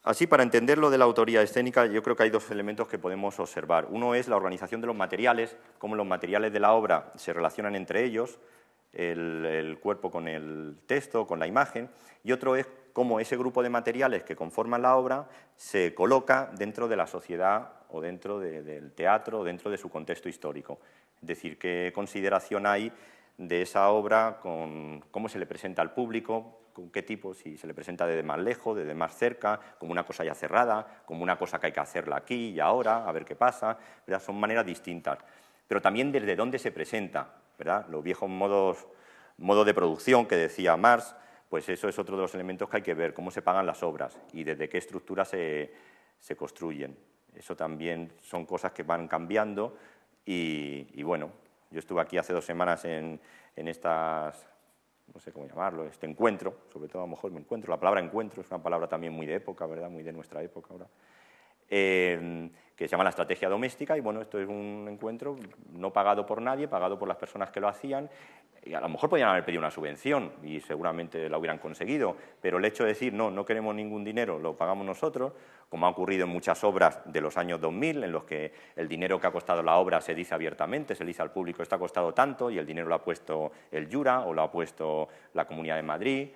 Así, para entender lo de la autoría escénica, yo creo que hay dos elementos que podemos observar. Uno es la organización de los materiales, cómo los materiales de la obra se relacionan entre ellos, el cuerpo con el texto, con la imagen, y otro es cómo ese grupo de materiales que conforman la obra se coloca dentro de la sociedad o dentro del teatro o dentro de su contexto histórico. Es decir, qué consideración hay de esa obra, con cómo se le presenta al público, con qué tipo, si se le presenta desde más lejos, desde más cerca, como una cosa ya cerrada, como una cosa que hay que hacerla aquí y ahora, a ver qué pasa, ¿verdad? Son maneras distintas. Pero también desde dónde se presenta, ¿verdad? Los viejos modos de producción que decía Marx, pues eso es otro de los elementos que hay que ver, cómo se pagan las obras y desde qué estructura se construyen. Eso también son cosas que van cambiando y bueno, yo estuve aquí hace 2 semanas en estas, no sé cómo llamarlo, este encuentro, sobre todo a lo mejor me encuentro, la palabra encuentro es una palabra también muy de época, ¿verdad? Muy de nuestra época ahora, que se llama la estrategia doméstica, y bueno, esto es un encuentro no pagado por nadie, pagado por las personas que lo hacían, y a lo mejor podían haber pedido una subvención y seguramente la hubieran conseguido, pero el hecho de decir, no queremos ningún dinero, lo pagamos nosotros, como ha ocurrido en muchas obras de los años 2000, en los que el dinero que ha costado la obra se dice abiertamente, se dice al público, esto ha costado tanto, y el dinero lo ha puesto el Jura o lo ha puesto la Comunidad de Madrid.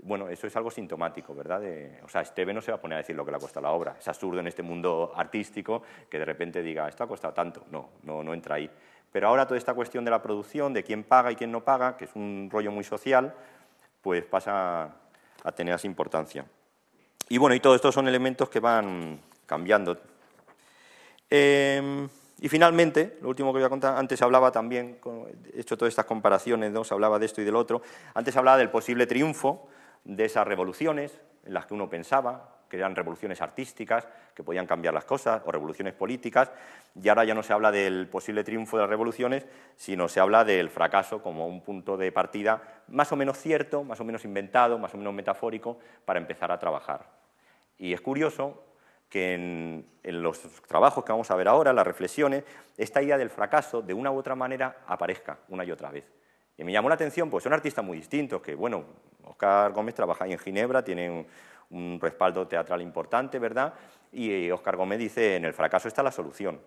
Bueno, eso es algo sintomático, ¿verdad? O sea, Esteve no se va a poner a decir lo que le ha costado la obra. Es absurdo en este mundo artístico que de repente diga, esto ha costado tanto. No entra ahí. Pero ahora toda esta cuestión de la producción, de quién paga y quién no paga, que es un rollo muy social, pues pasa a tener esa importancia. Y bueno, y todo esto son elementos que van cambiando. Y finalmente, lo último que voy a contar, antes hablaba también, he hecho todas estas comparaciones, ¿no? Se hablaba de esto y del otro, antes hablaba del posible triunfo de esas revoluciones en las que uno pensaba, que eran revoluciones artísticas, que podían cambiar las cosas, o revoluciones políticas, y ahora ya no se habla del posible triunfo de las revoluciones, sino se habla del fracaso como un punto de partida más o menos cierto, más o menos inventado, más o menos metafórico, para empezar a trabajar. Y es curioso que en los trabajos que vamos a ver ahora, las reflexiones, esta idea del fracaso, de una u otra manera, aparezca una y otra vez. Y me llamó la atención, pues son artistas muy distintos, que bueno, Óscar Gómez trabaja ahí en Ginebra, tiene un respaldo teatral importante, ¿verdad? Y Óscar Gómez dice, en el fracaso está la solución.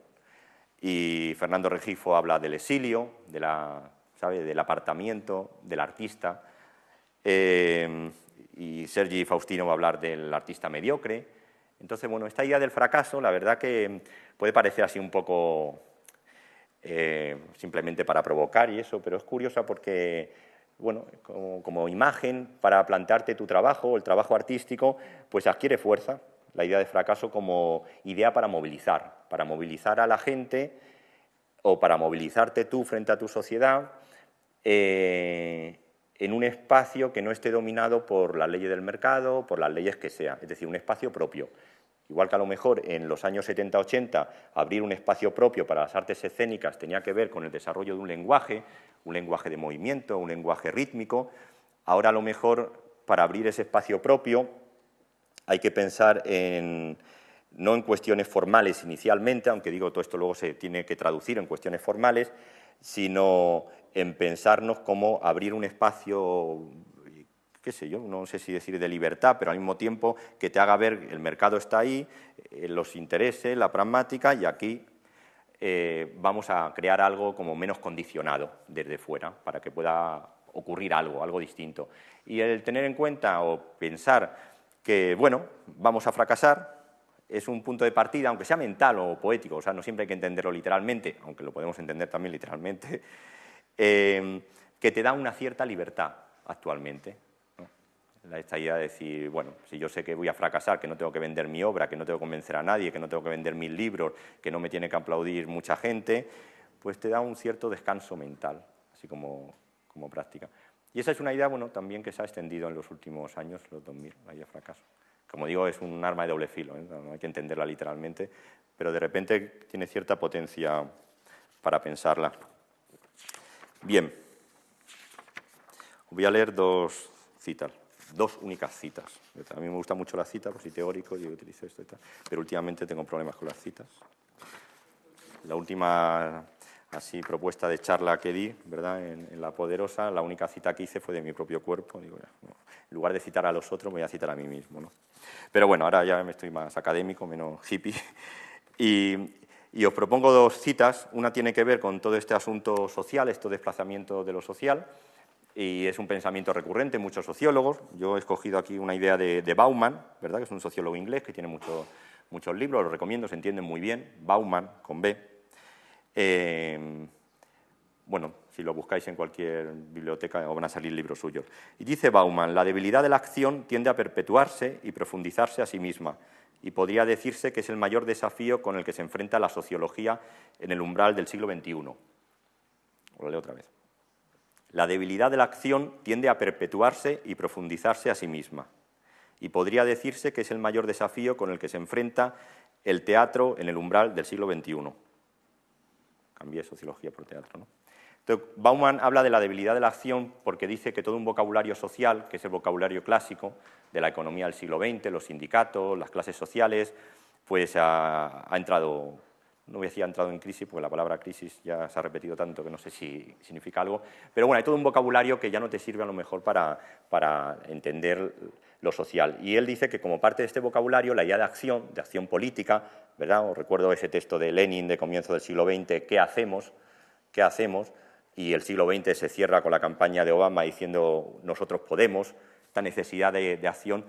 Y Fernando Regifo habla del exilio, del apartamiento, del artista. Y Sergi Faustino va a hablar del artista mediocre. Entonces, bueno, esta idea del fracaso, la verdad que puede parecer así un poco simplemente para provocar y eso, pero es curiosa porque, bueno, como imagen para plantearte tu trabajo o el trabajo artístico, pues adquiere fuerza la idea de fracaso como idea para movilizar a la gente o para movilizarte tú frente a tu sociedad en un espacio que no esté dominado por las leyes del mercado, por las leyes que sea, es decir, un espacio propio. Igual que a lo mejor en los años 70-80 abrir un espacio propio para las artes escénicas tenía que ver con el desarrollo de un lenguaje de movimiento, un lenguaje rítmico, ahora a lo mejor para abrir ese espacio propio hay que pensar no en cuestiones formales inicialmente, aunque digo todo esto luego se tiene que traducir en cuestiones formales, sino en pensarnos cómo abrir un espacio, qué sé yo, no sé si decir de libertad, pero al mismo tiempo que te haga ver el mercado está ahí, los intereses, la pragmática, y aquí vamos a crear algo como menos condicionado desde fuera, para que pueda ocurrir algo distinto. Y el tener en cuenta o pensar que, bueno, vamos a fracasar, es un punto de partida, aunque sea mental o poético, o sea, no siempre hay que entenderlo literalmente, aunque lo podemos entender también literalmente, que te da una cierta libertad actualmente, ¿no? Esta idea de decir, bueno, si yo sé que voy a fracasar, que no tengo que vender mi obra, que no tengo que convencer a nadie, que no tengo que vender mis libros, que no me tiene que aplaudir mucha gente, pues te da un cierto descanso mental, así como práctica. Y esa es una idea, bueno, también que se ha extendido en los últimos años, los 2000, la idea de fracaso. Como digo, es un arma de doble filo, ¿eh? No hay que entenderla literalmente, pero de repente tiene cierta potencia para pensarla. Bien, voy a leer 2 citas, 2 únicas citas. A mí me gusta mucho la cita, pues soy teórico, yo utilizo esto y tal, pero últimamente tengo problemas con las citas. La última así propuesta de charla que di, ¿verdad?, en La Poderosa, la única cita que hice fue de mi propio cuerpo. Digo, no, en lugar de citar a los otros, voy a citar a mí mismo, ¿no? Pero bueno, ahora ya me estoy más académico, menos hippie. Y os propongo dos citas. Una tiene que ver con todo este asunto social, este desplazamiento de lo social, y es un pensamiento recurrente en muchos sociólogos. Yo he escogido aquí una idea de Bauman, ¿verdad?, que es un sociólogo inglés que tiene muchos libros, los recomiendo, se entienden muy bien. Bauman, con B. Bueno, si lo buscáis en cualquier biblioteca os van a salir libros suyos. Y dice Bauman, la debilidad de la acción tiende a perpetuarse y profundizarse a sí misma, y podría decirse que es el mayor desafío con el que se enfrenta la sociología en el umbral del siglo XXI. Lo leo otra vez. La debilidad de la acción tiende a perpetuarse y profundizarse a sí misma, y podría decirse que es el mayor desafío con el que se enfrenta el teatro en el umbral del siglo XXI. Cambié sociología por teatro, ¿no? Entonces, Bauman habla de la debilidad de la acción porque dice que todo un vocabulario social, que es el vocabulario clásico de la economía del siglo XX, los sindicatos, las clases sociales, pues ha entrado, no voy a decir ha entrado en crisis, porque la palabra crisis ya se ha repetido tanto que no sé si significa algo, pero bueno, hay todo un vocabulario que ya no te sirve a lo mejor para entender lo social. Y él dice que como parte de este vocabulario, la idea de acción política, ¿verdad? Os recuerdo ese texto de Lenin de comienzo del siglo XX, ¿qué hacemos? ¿Qué hacemos? Y el siglo XX se cierra con la campaña de Obama diciendo nosotros podemos, esta necesidad de acción,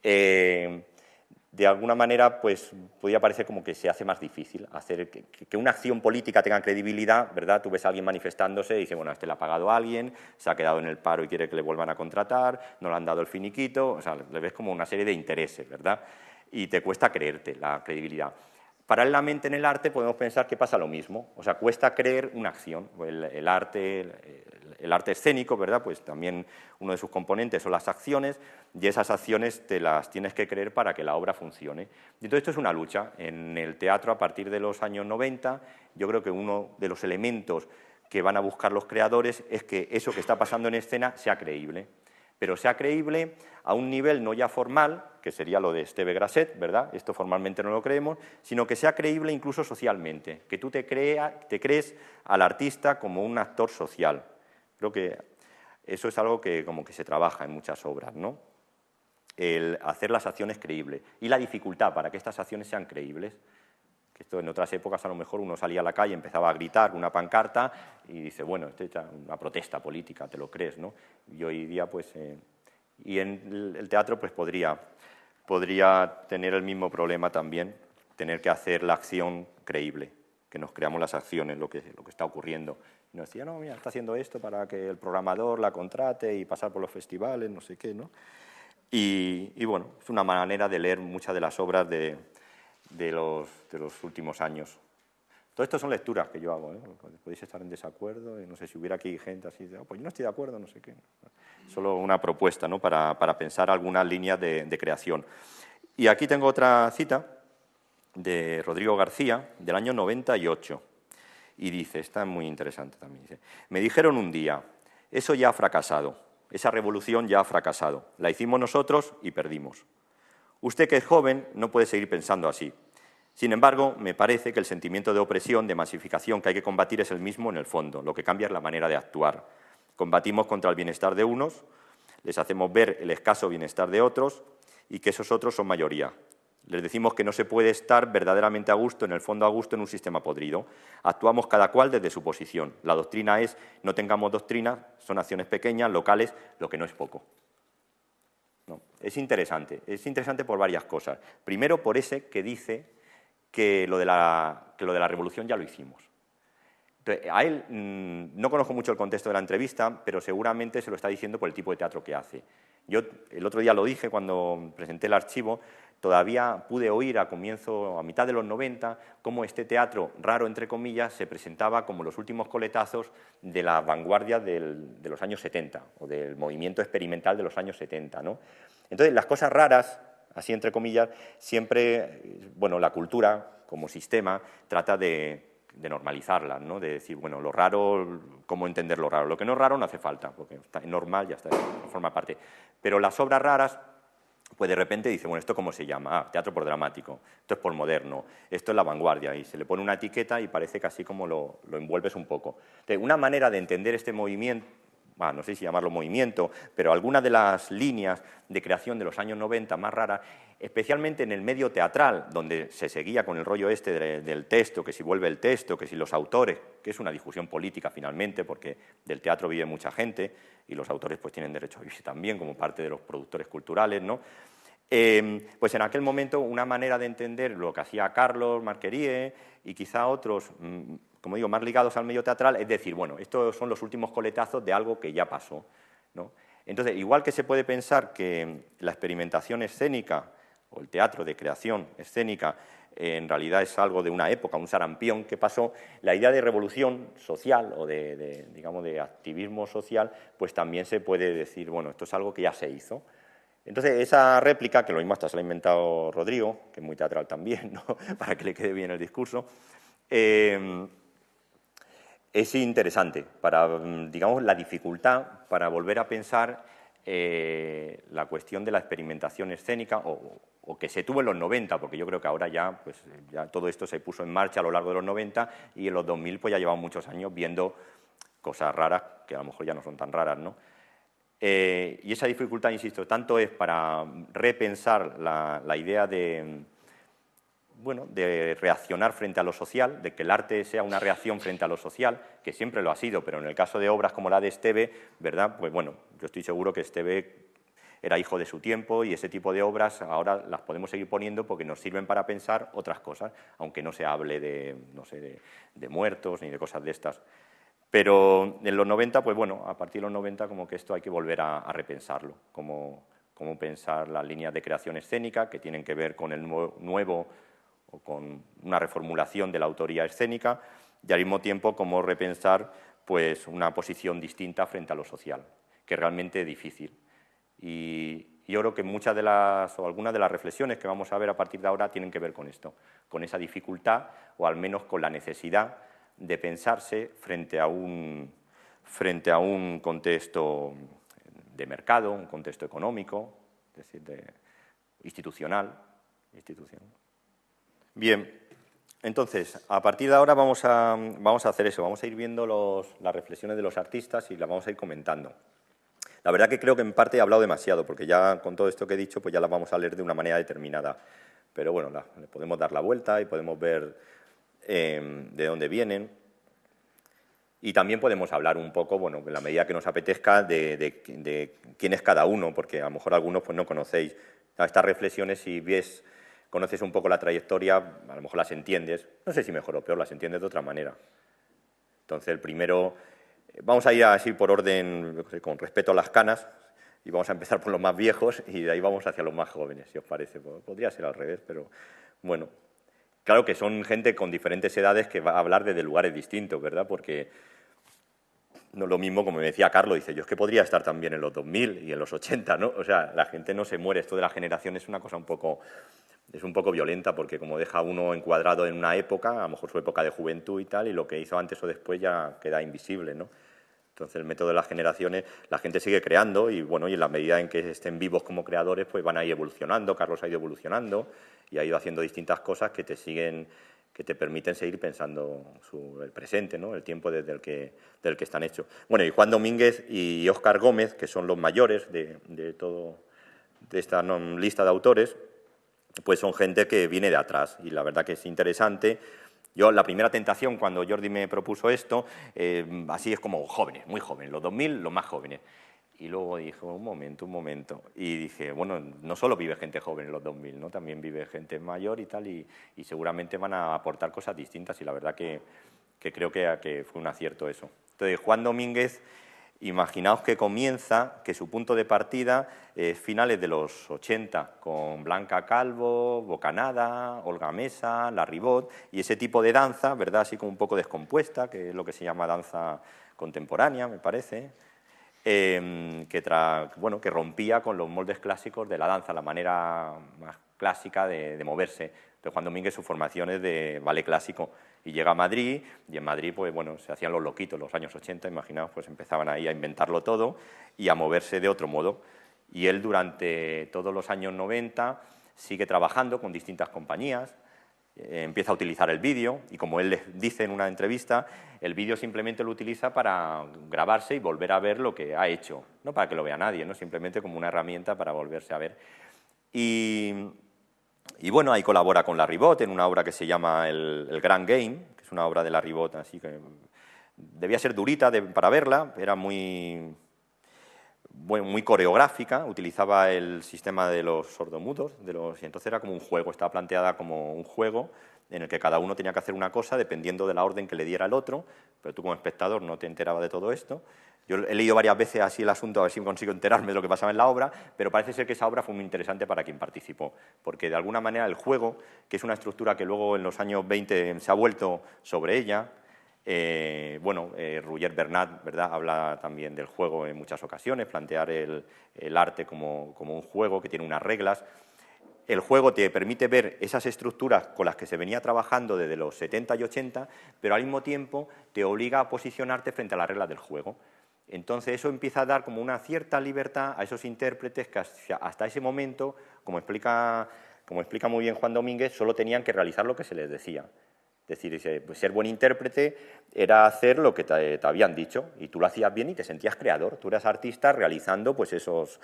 de alguna manera pues podría parecer como que se hace más difícil hacer que una acción política tenga credibilidad, ¿verdad? Tú ves a alguien manifestándose y dice, bueno, este le ha pagado a alguien, se ha quedado en el paro y quiere que le vuelvan a contratar, no le han dado el finiquito, o sea, le ves como una serie de intereses, ¿verdad? Y te cuesta creerte la credibilidad. Paralelamente en el arte podemos pensar que pasa lo mismo, o sea, cuesta creer una acción. El arte escénico, ¿verdad?, pues también uno de sus componentes son las acciones, y esas acciones te las tienes que creer para que la obra funcione. Y entonces esto es una lucha. En el teatro, a partir de los años 90, yo creo que uno de los elementos que van a buscar los creadores es que eso que está pasando en escena sea creíble, pero sea creíble a un nivel no ya formal, que sería lo de Esteve Grasset, ¿verdad? Esto formalmente no lo creemos, sino que sea creíble incluso socialmente, que tú te crees al artista como un actor social. Creo que eso es algo que como que se trabaja en muchas obras, ¿no? El hacer las acciones creíbles y la dificultad para que estas acciones sean creíbles. Que esto en otras épocas a lo mejor uno salía a la calle, empezaba a gritar una pancarta y dice, bueno, esto es una protesta política, te lo crees, ¿no? Y hoy día, pues, y en el teatro pues podría tener el mismo problema también, tener que hacer la acción creíble, que nos creamos las acciones, lo que está ocurriendo. Y nos decía, no, mira, está haciendo esto para que el programador la contrate y pasar por los festivales, no sé qué, ¿no? Y bueno, es una manera de leer muchas de las obras de los últimos años. Todo esto son lecturas que yo hago, ¿eh? Podéis estar en desacuerdo, y no sé si hubiera aquí gente así, de, pues yo no estoy de acuerdo, no sé qué. Solo una propuesta, ¿no?, para pensar algunas líneas de creación. Y aquí tengo otra cita de Rodrigo García, del año 98, y dice, está muy interesante también, dice, me dijeron un día, eso ya ha fracasado, esa revolución ya ha fracasado, la hicimos nosotros y perdimos. Usted, que es joven, no puede seguir pensando así. Sin embargo, me parece que el sentimiento de opresión, de masificación que hay que combatir es el mismo en el fondo, lo que cambia es la manera de actuar. Combatimos contra el bienestar de unos, les hacemos ver el escaso bienestar de otros y que esos otros son mayoría. Les decimos que no se puede estar verdaderamente a gusto, en el fondo a gusto, en un sistema podrido. Actuamos cada cual desde su posición. La doctrina es, no tengamos doctrina, son acciones pequeñas, locales, lo que no es poco. No, es interesante por varias cosas. Primero, por ese que dice que lo de la revolución ya lo hicimos. Entonces, a él no conozco mucho el contexto de la entrevista, pero seguramente se lo está diciendo por el tipo de teatro que hace. Yo el otro día lo dije cuando presenté el archivo, todavía pude oír a mitad de los 90, cómo este teatro raro, entre comillas, se presentaba como los últimos coletazos de la vanguardia de los años 70, o del movimiento experimental de los años 70, ¿no? Entonces, las cosas raras, así entre comillas, siempre, bueno, la cultura como sistema trata de normalizarlas, ¿no? De decir, bueno, lo raro, ¿cómo entender lo raro? Lo que no es raro no hace falta, porque está normal, ya está, forma parte. Pero las obras raras pues de repente dice, bueno, ¿esto cómo se llama? Ah, teatro por dramático, esto es por moderno, esto es la vanguardia, y se le pone una etiqueta y parece que así como lo envuelves un poco. Entonces, una manera de entender este movimiento, no sé si llamarlo movimiento, pero algunas de las líneas de creación de los años 90 más raras, especialmente en el medio teatral, donde se seguía con el rollo este del texto, que si vuelve el texto, que si los autores, que es una discusión política finalmente, porque del teatro vive mucha gente y los autores pues tienen derecho a vivir también como parte de los productores culturales, ¿no? Pues en aquel momento una manera de entender lo que hacía Carlos Marquerie y quizá otros, como digo, más ligados al medio teatral, es decir, bueno, estos son los últimos coletazos de algo que ya pasó, ¿no? Entonces, igual que se puede pensar que la experimentación escénica o el teatro de creación escénica en realidad es algo de una época, un sarampión que pasó, la idea de revolución social o digamos, de activismo social, pues también se puede decir, bueno, esto es algo que ya se hizo. Entonces, esa réplica, que lo mismo hasta se la ha inventado Rodrigo, que es muy teatral también, ¿no? Para que le quede bien el discurso, es interesante para, digamos, la dificultad para volver a pensar la cuestión de la experimentación escénica o que se tuvo en los 90, porque yo creo que ahora ya, pues, ya todo esto se puso en marcha a lo largo de los 90 y en los 2000 pues ya llevamos muchos años viendo cosas raras que a lo mejor ya no son tan raras, ¿no? Y esa dificultad, insisto, tanto es para repensar la idea de, bueno, de reaccionar frente a lo social, de que el arte sea una reacción frente a lo social, que siempre lo ha sido, pero en el caso de obras como la de Esteve, ¿verdad? Pues bueno, yo estoy seguro que Esteve era hijo de su tiempo y ese tipo de obras ahora las podemos seguir poniendo porque nos sirven para pensar otras cosas, aunque no se hable de, no sé, de muertos ni de cosas de estas. Pero en los 90, pues bueno, a partir de los 90 como que esto hay que volver a repensarlo, como pensar las líneas de creación escénica que tienen que ver con el nuevo o con una reformulación de la autoría escénica y al mismo tiempo cómo repensar pues una posición distinta frente a lo social, que es realmente difícil. Y yo creo que muchas de las, o algunas de las reflexiones que vamos a ver a partir de ahora tienen que ver con esto, con esa dificultad o al menos con la necesidad de pensarse frente a un contexto de mercado, un contexto económico, es decir, institucional. Bien, entonces, a partir de ahora vamos a hacer eso, vamos a ir viendo las reflexiones de los artistas y las vamos a ir comentando. La verdad que creo que en parte he hablado demasiado, porque ya con todo esto que he dicho, pues ya las vamos a leer de una manera determinada. Pero bueno, le podemos dar la vuelta y podemos ver de dónde vienen. Y también podemos hablar un poco, bueno, en la medida que nos apetezca, de quién es cada uno, porque a lo mejor algunos pues no conocéis estas reflexiones. Si conoces un poco la trayectoria, a lo mejor las entiendes, no sé si mejor o peor, las entiendes de otra manera. Entonces, el primero, vamos a ir así por orden, con respeto a las canas, y vamos a empezar por los más viejos y de ahí vamos hacia los más jóvenes, si os parece. Podría ser al revés, pero bueno. Claro que son gente con diferentes edades que va a hablar desde lugares distintos, ¿verdad? Porque no es lo mismo, como me decía Carlos, dice, yo es que podría estar también en los 2000 y en los 80, ¿no? O sea, la gente no se muere, esto de la generación es una cosa un poco violenta, porque como deja uno encuadrado en una época, a lo mejor su época de juventud y tal, y lo que hizo antes o después ya queda invisible, ¿no? Entonces, el método de las generaciones, la gente sigue creando y, bueno, y en la medida en que estén vivos como creadores, pues van a ir evolucionando. Carlos ha ido evolucionando y ha ido haciendo distintas cosas que te permiten seguir pensando el presente, ¿no? El tiempo del que están hechos. Bueno, y Juan Domínguez y Óscar Gómez, que son los mayores de esta lista de autores, pues son gente que viene de atrás y la verdad que es interesante. Yo, la primera tentación, cuando Jordi me propuso esto, así es como jóvenes, muy jóvenes, los 2000, los más jóvenes. Y luego dije, un momento. Y dije, bueno, no solo vive gente joven en los 2000, ¿no? También vive gente mayor y tal, y seguramente van a aportar cosas distintas y la verdad que creo que fue un acierto eso. Entonces, Juan Domínguez, imaginaos que comienza, que su punto de partida es finales de los 80, con Blanca Calvo, Bocanada, Olga Mesa, La Ribot, y ese tipo de danza, ¿verdad?, así como un poco descompuesta, que es lo que se llama danza contemporánea, me parece, que rompía con los moldes clásicos de la danza, la manera más clásica de moverse. Entonces, Juan Domínguez, su formación es de ballet clásico, y llega a Madrid, y en Madrid, pues bueno, se hacían los loquitos, los años 80, imaginaos, pues empezaban ahí a inventarlo todo y a moverse de otro modo. Y él durante todos los años 90 sigue trabajando con distintas compañías, empieza a utilizar el vídeo y, como él les dice en una entrevista, el vídeo simplemente lo utiliza para grabarse y volver a ver lo que ha hecho, no para que lo vea nadie, ¿no? Simplemente como una herramienta para volverse a ver. Y bueno, ahí colabora con Larry Bot en una obra que se llama el Grand Game, que es una obra de Larry Bot, así que debía ser durita para verla, era muy coreográfica, utilizaba el sistema de los sordomudos, y entonces era como un juego, estaba planteada como un juego en el que cada uno tenía que hacer una cosa dependiendo de la orden que le diera el otro, pero tú como espectador no te enterabas de todo esto. Yo he leído varias veces así el asunto a ver si consigo enterarme de lo que pasaba en la obra, pero parece ser que esa obra fue muy interesante para quien participó, porque de alguna manera el juego, que es una estructura que luego en los años 20 se ha vuelto sobre ella, Roger Bernat, ¿verdad?, habla también del juego en muchas ocasiones, plantear el arte como un juego que tiene unas reglas. El juego te permite ver esas estructuras con las que se venía trabajando desde los 70 y 80, pero al mismo tiempo te obliga a posicionarte frente a las reglas del juego. Entonces eso empieza a dar como una cierta libertad a esos intérpretes que hasta ese momento, como explica muy bien Juan Domínguez, solo tenían que realizar lo que se les decía. Es decir, pues ser buen intérprete era hacer lo que te habían dicho, y tú lo hacías bien y te sentías creador. Tú eras artista realizando pues esos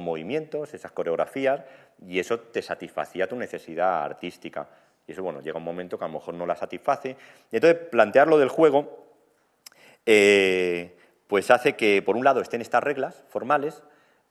movimientos, esas coreografías, y eso te satisfacía tu necesidad artística. Y eso, bueno, llega un momento que a lo mejor no la satisface. Y entonces, plantear lo del juego pues hace que, por un lado, estén estas reglas formales,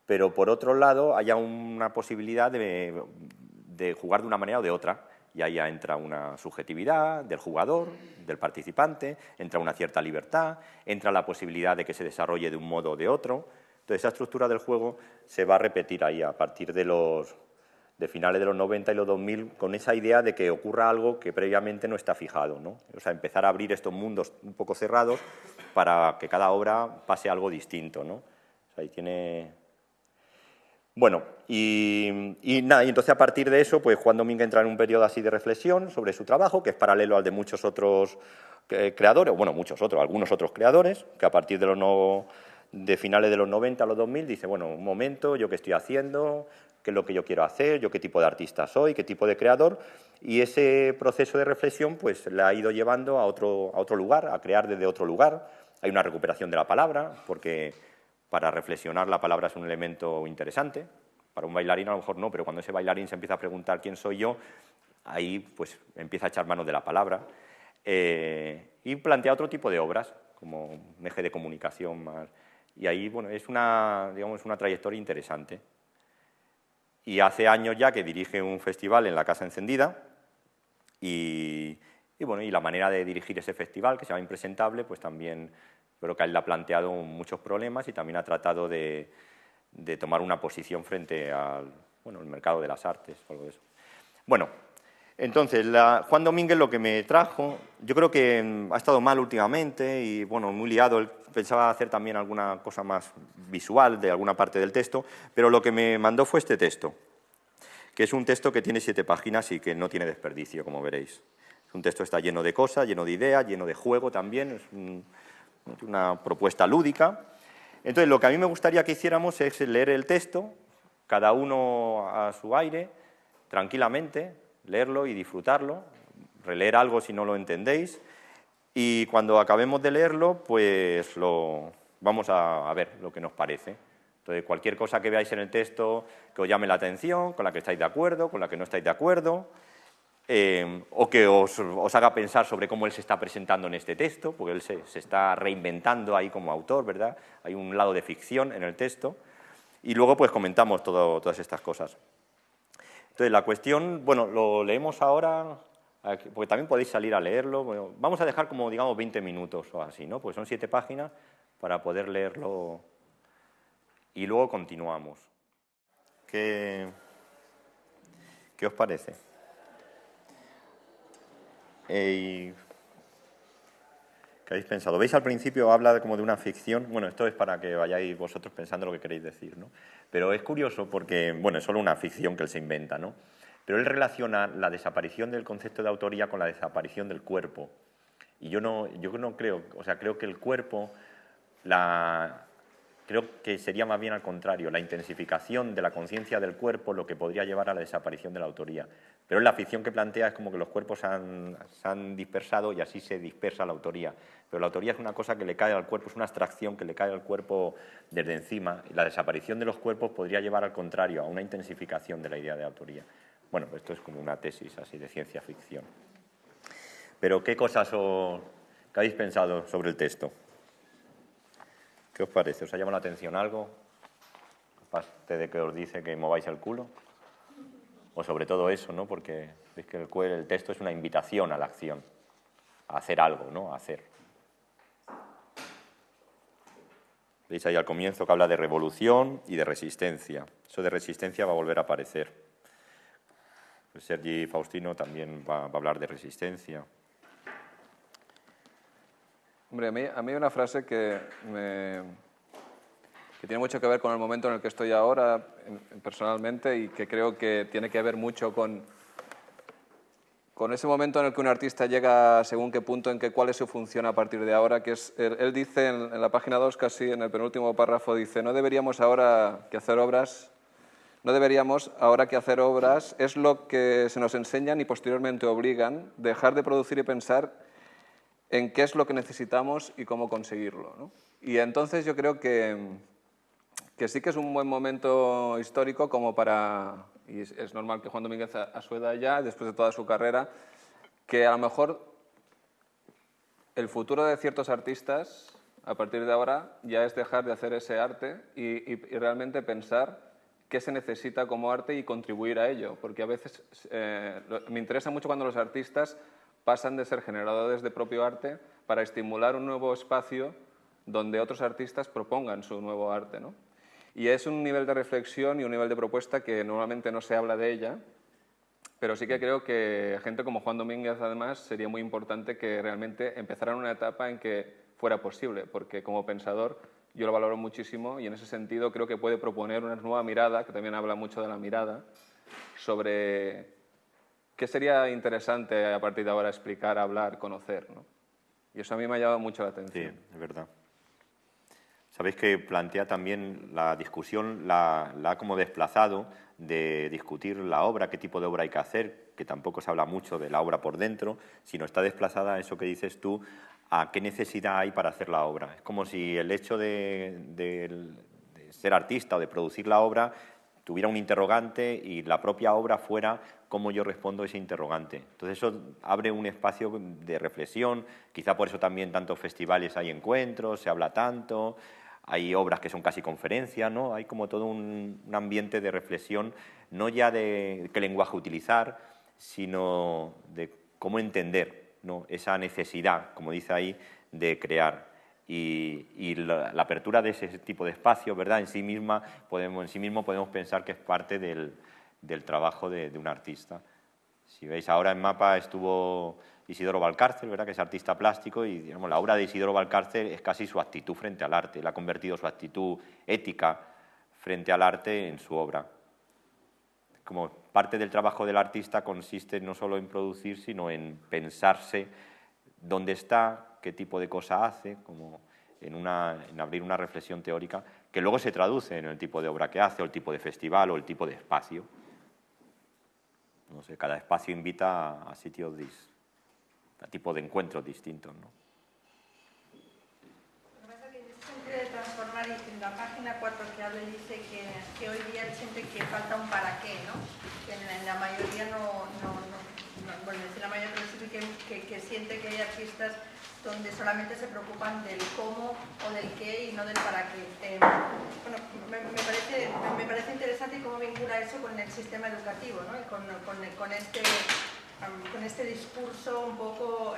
pero por otro lado haya una posibilidad de jugar de una manera o de otra. Y ahí ya entra una subjetividad del jugador, del participante, entra una cierta libertad, entra la posibilidad de que se desarrolle de un modo o de otro. Entonces, esa estructura del juego se va a repetir ahí a partir de finales de los 90 y los 2000, con esa idea de que ocurra algo que previamente no está fijado, ¿no? O sea, empezar a abrir estos mundos un poco cerrados para que cada obra pase algo distinto, ¿no? O sea, ahí tiene... Bueno, y entonces a partir de eso, pues Juan Domínguez entra en un periodo así de reflexión sobre su trabajo, que es paralelo al de muchos otros creadores, bueno, algunos otros creadores, que a partir de finales de los 90 a los 2000 dice, bueno, un momento, ¿yo qué estoy haciendo? ¿Qué es lo que yo quiero hacer? ¿Yo qué tipo de artista soy? ¿Qué tipo de creador? Y ese proceso de reflexión pues le ha ido llevando a otro lugar, a crear desde otro lugar. Hay una recuperación de la palabra, porque para reflexionar la palabra es un elemento interesante. Para un bailarín a lo mejor no, pero cuando ese bailarín se empieza a preguntar quién soy yo, ahí pues empieza a echar mano de la palabra. Y plantea otro tipo de obras, como un eje de comunicación más. Y ahí, bueno, es una trayectoria interesante. Y hace años ya que dirige un festival en la Casa Encendida, y la manera de dirigir ese festival, que se llama Impresentable, pues también creo que a él le ha planteado muchos problemas y también ha tratado de tomar una posición frente al el mercado de las artes o algo de eso. Bueno, entonces, Juan Domínguez lo que me trajo, yo creo que ha estado mal últimamente y, bueno, muy liado. Él pensaba hacer también alguna cosa más visual de alguna parte del texto, pero lo que me mandó fue este texto, que es un texto que tiene 7 páginas y que no tiene desperdicio, como veréis. Es un texto que está lleno de cosas, lleno de ideas, lleno de juego también, es una propuesta lúdica. Entonces, lo que a mí me gustaría que hiciéramos es leer el texto, cada uno a su aire, tranquilamente, leerlo y disfrutarlo, releer algo si no lo entendéis, y cuando acabemos de leerlo, pues vamos a ver lo que nos parece. Entonces, cualquier cosa que veáis en el texto que os llame la atención, con la que estáis de acuerdo, con la que no estáis de acuerdo, o que os haga pensar sobre cómo él se está presentando en este texto, porque él se está reinventando ahí como autor, ¿verdad? Hay un lado de ficción en el texto, y luego pues comentamos todas estas cosas. Entonces, la cuestión, bueno, lo leemos ahora, porque también podéis salir a leerlo. Bueno, vamos a dejar como, digamos, 20 minutos o así, ¿no? Pues son 7 páginas para poder leerlo y luego continuamos. ¿Qué os parece? ¿Qué habéis pensado? ¿Veis al principio habla como de una ficción? Bueno, esto es para que vayáis vosotros pensando lo que queréis decir, ¿no? Pero es curioso porque, bueno, es solo una ficción que él se inventa, ¿no? Pero él relaciona la desaparición del concepto de autoría con la desaparición del cuerpo. Y yo no creo, o sea, creo que el cuerpo, Creo que sería más bien al contrario, la intensificación de la conciencia del cuerpo lo que podría llevar a la desaparición de la autoría. Pero en la ficción que plantea es como que los cuerpos se han dispersado y así se dispersa la autoría. Pero la autoría es una cosa que le cae al cuerpo, es una abstracción que le cae al cuerpo desde encima. Y la desaparición de los cuerpos podría llevar al contrario, a una intensificación de la idea de autoría. Bueno, esto es como una tesis así de ciencia ficción. Pero ¿qué cosas qué habéis pensado sobre el texto? ¿Qué os parece? ¿Os ha llamado la atención algo? Aparte de que os dice que mováis el culo. O sobre todo eso, ¿no? Porque es que el texto es una invitación a la acción, a hacer algo, ¿no? A hacer. Veis ahí al comienzo que habla de revolución y de resistencia. Eso de resistencia va a volver a aparecer. Pues Sergi Faustino también va a hablar de resistencia. Hombre, a mí hay una frase que tiene mucho que ver con el momento en el que estoy ahora, personalmente, y que creo que tiene que ver mucho con ese momento en el que un artista llega según qué punto, cuál es su función a partir de ahora, que es, él dice en la página 2, casi en el penúltimo párrafo, dice, no deberíamos ahora que hacer obras, es lo que se nos enseñan y posteriormente obligan, dejar de producir y pensar en qué es lo que necesitamos y cómo conseguirlo, ¿no? Y entonces yo creo que sí que es un buen momento histórico como para, y es normal que Juan Domínguez a su edad ya, después de toda su carrera, que a lo mejor el futuro de ciertos artistas a partir de ahora ya es dejar de hacer ese arte y realmente pensar qué se necesita como arte y contribuir a ello, porque a veces me interesa mucho cuando los artistas pasan de ser generadores de propio arte para estimular un nuevo espacio donde otros artistas propongan su nuevo arte, ¿no? Y es un nivel de reflexión y un nivel de propuesta que normalmente no se habla de ella, pero sí que creo que gente como Juan Domínguez, además, sería muy importante que realmente empezaran una etapa en que fuera posible, porque como pensador yo lo valoro muchísimo y en ese sentido creo que puede proponer una nueva mirada, que también habla mucho de la mirada, sobre qué sería interesante a partir de ahora explicar, hablar, conocer, ¿no? Y eso a mí me ha llamado mucho la atención. Sí, es verdad. Sabéis que plantea también la discusión, la ha como desplazado de discutir la obra, qué tipo de obra hay que hacer, que tampoco se habla mucho de la obra por dentro, sino está desplazada a eso que dices tú, a qué necesidad hay para hacer la obra. Es como si el hecho de ser artista o de producir la obra tuviera un interrogante y la propia obra fuera cómo yo respondo a ese interrogante. Entonces eso abre un espacio de reflexión, quizá por eso también tantos festivales hay encuentros, se habla tanto, hay obras que son casi conferencias, ¿no? Hay como todo un ambiente de reflexión, no ya de qué lenguaje utilizar, sino de cómo entender, ¿no?, esa necesidad, como dice ahí, de crear. Y la apertura de ese tipo de espacio, ¿verdad?, en sí mismo podemos pensar que es parte del trabajo de un artista. Si veis, ahora en MAPA estuvo Isidoro Valcárcel, ¿verdad?, que es artista plástico, y digamos, la obra de Isidoro Valcárcel es casi su actitud frente al arte. Él ha convertido su actitud ética frente al arte en su obra. Como parte del trabajo del artista consiste no solo en producir, sino en pensarse dónde está, qué tipo de cosa hace, como en abrir una reflexión teórica que luego se traduce en el tipo de obra que hace, o el tipo de festival, o el tipo de espacio. No sé, cada espacio invita a sitios, a tipo de encuentros distintos, ¿no? Lo que pasa es que en ese sentido de transformar, en la página 4 que habla dice que hoy día siente que falta un para qué, ¿no? Que en la mayoría bueno, decir la mayoría, pero sí que siente que hay artistas donde solamente se preocupan del cómo o del qué y no del para qué. Bueno, me parece interesante y cómo vincula eso con el sistema educativo, ¿no? Y con este discurso un poco